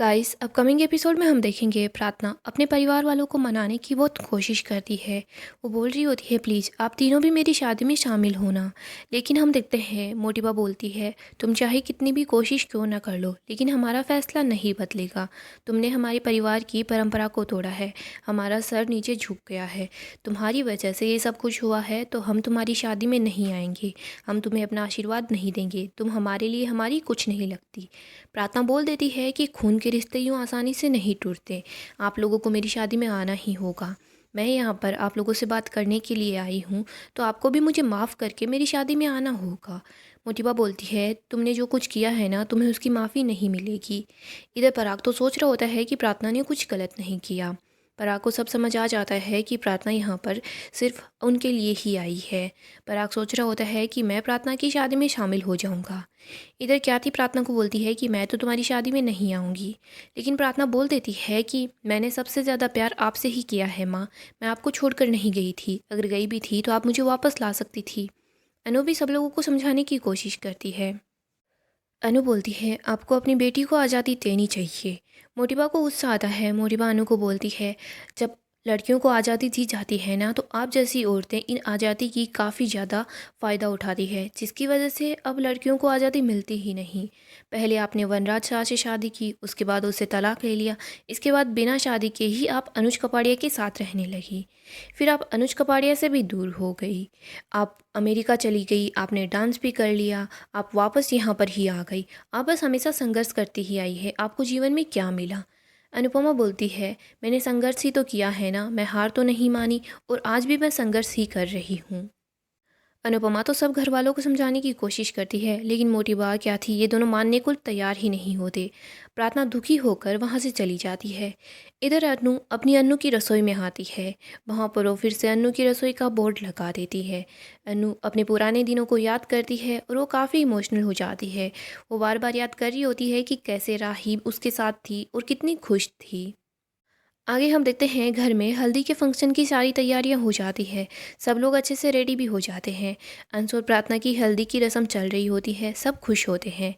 Guys upcoming episode में हम देखेंगे प्रार्थना अपने परिवार वालों को मनाने की बहुत कोशिश करती है। वो बोल रही होती है प्लीज़ आप तीनों भी मेरी शादी में शामिल होना। लेकिन हम देखते हैं मोटिबा बोलती है तुम चाहे कितनी भी कोशिश क्यों ना कर लो लेकिन हमारा फैसला नहीं बदलेगा। तुमने हमारे परिवार की परंपरा को तोड़ा है। हमारा सर नीचे झुक गया है। तुम्हारी वजह से ये सब कुछ हुआ है तो हम तुम्हारी शादी में नहीं आएंगे। हम तुम्हें अपना आशीर्वाद नहीं देंगे। तुम हमारे लिए हमारी कुछ नहीं लगती। प्रार्थना बोल देती है कि खून के रिश्ते यूँ आसानी से नहीं टूटते। आप लोगों को मेरी शादी में आना ही होगा। मैं यहाँ पर आप लोगों से बात करने के लिए आई हूँ तो आपको भी मुझे माफ़ करके मेरी शादी में आना होगा। मोटिबा बोलती है तुमने जो कुछ किया है ना तुम्हें उसकी माफ़ी नहीं मिलेगी। इधर पराग तो सोच रहा होता है कि प्रार्थना ने कुछ गलत नहीं किया। पराग को सब समझ आ जाता है कि प्रार्थना यहाँ पर सिर्फ उनके लिए ही आई है। पराग सोच रहा होता है कि मैं प्रार्थना की शादी में शामिल हो जाऊँगा। इधर ख्याति प्रार्थना को बोलती है कि मैं तो तुम्हारी शादी में नहीं आऊँगी। लेकिन प्रार्थना बोल देती है कि मैंने सबसे ज़्यादा प्यार आपसे ही किया है माँ। मैं आपको छोड़कर नहीं गई थी। अगर गई भी थी तो आप मुझे वापस ला सकती थी। अनु भी सब लोगों को समझाने की कोशिश करती है। अनु बोलती है आपको अपनी बेटी को आज़ादी देनी चाहिए। मोटिबा को गुस्सा आता है। मोटिबा अनु को बोलती है जब लड़कियों को आज़ादी दी जाती है ना तो आप जैसी औरतें इन आज़ादी की काफ़ी ज़्यादा फ़ायदा उठाती है जिसकी वजह से अब लड़कियों को आज़ादी मिलती ही नहीं। पहले आपने वनराज शाह से शादी की, उसके बाद उससे तलाक ले लिया, इसके बाद बिना शादी के ही आप अनुज कपाड़िया के साथ रहने लगी। फिर आप अनुज कपाड़िया से भी दूर हो गई। आप अमेरिका चली गई, आपने डांस भी कर लिया, आप वापस यहाँ पर ही आ गई। आप बस हमेशा संघर्ष करती ही आई है। आपको जीवन में क्या मिला? अनुपमा बोलती है मैंने संघर्ष ही तो किया है ना, मैं हार तो नहीं मानी और आज भी मैं संघर्ष ही कर रही हूँ। अनुपमा तो सब घर वालों को समझाने की कोशिश करती है लेकिन मोटिबा क्या थी ये दोनों मानने को तैयार ही नहीं होते। प्रार्थना दुखी होकर वहाँ से चली जाती है। इधर अनु अपनी अन्नू की रसोई में आती है। वहाँ पर वो फिर से अन्नू की रसोई का बोर्ड लगा देती है। अन्नू अपने पुराने दिनों को याद करती है और वो काफ़ी इमोशनल हो जाती है। वो बार बार याद कर रही होती है कि कैसे राहीब उसके साथ थी और कितनी खुश थी। आगे हम देखते हैं घर में हल्दी के फंक्शन की सारी तैयारियां हो जाती है। सब लोग अच्छे से रेडी भी हो जाते हैं। अंशु और प्रार्थना की हल्दी की रस्म चल रही होती है। सब खुश होते हैं।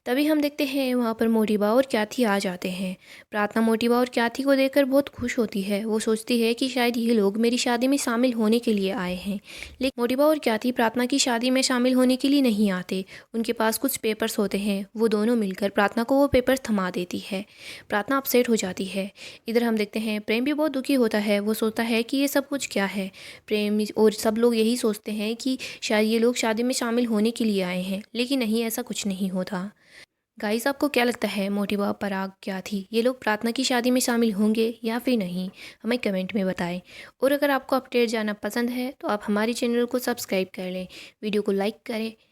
तभी हम देखते हैं वहाँ पर मोटिबा और क्याथी आ जाते हैं। प्रार्थना मोटिबा और क्याथी को देखकर बहुत खुश होती है। वो सोचती है कि शायद ये लोग मेरी शादी में शामिल होने के लिए आए हैं। लेकिन मोटिबा और क्याथी प्रार्थना की शादी में शामिल होने के लिए नहीं आते। उनके पास कुछ पेपर्स होते हैं। वो दोनों मिलकर प्रार्थना को वो पेपर्स थमा देती है। प्रार्थना अपसेट हो जाती है। इधर हम देखते हैं प्रेम भी बहुत दुखी होता है। वो सोचता है कि ये सब कुछ क्या है। प्रेम और सब लोग यही सोचते हैं कि शायद ये लोग शादी में शामिल होने के लिए आए हैं लेकिन नहीं, ऐसा कुछ नहीं होता। गाइस आपको क्या लगता है मोटिबा पराग क्या थी ये लोग प्रार्थना की शादी में शामिल होंगे या फिर नहीं? हमें कमेंट में बताएं। और अगर आपको अपडेट जानना पसंद है तो आप हमारे चैनल को सब्सक्राइब कर लें, वीडियो को लाइक करें।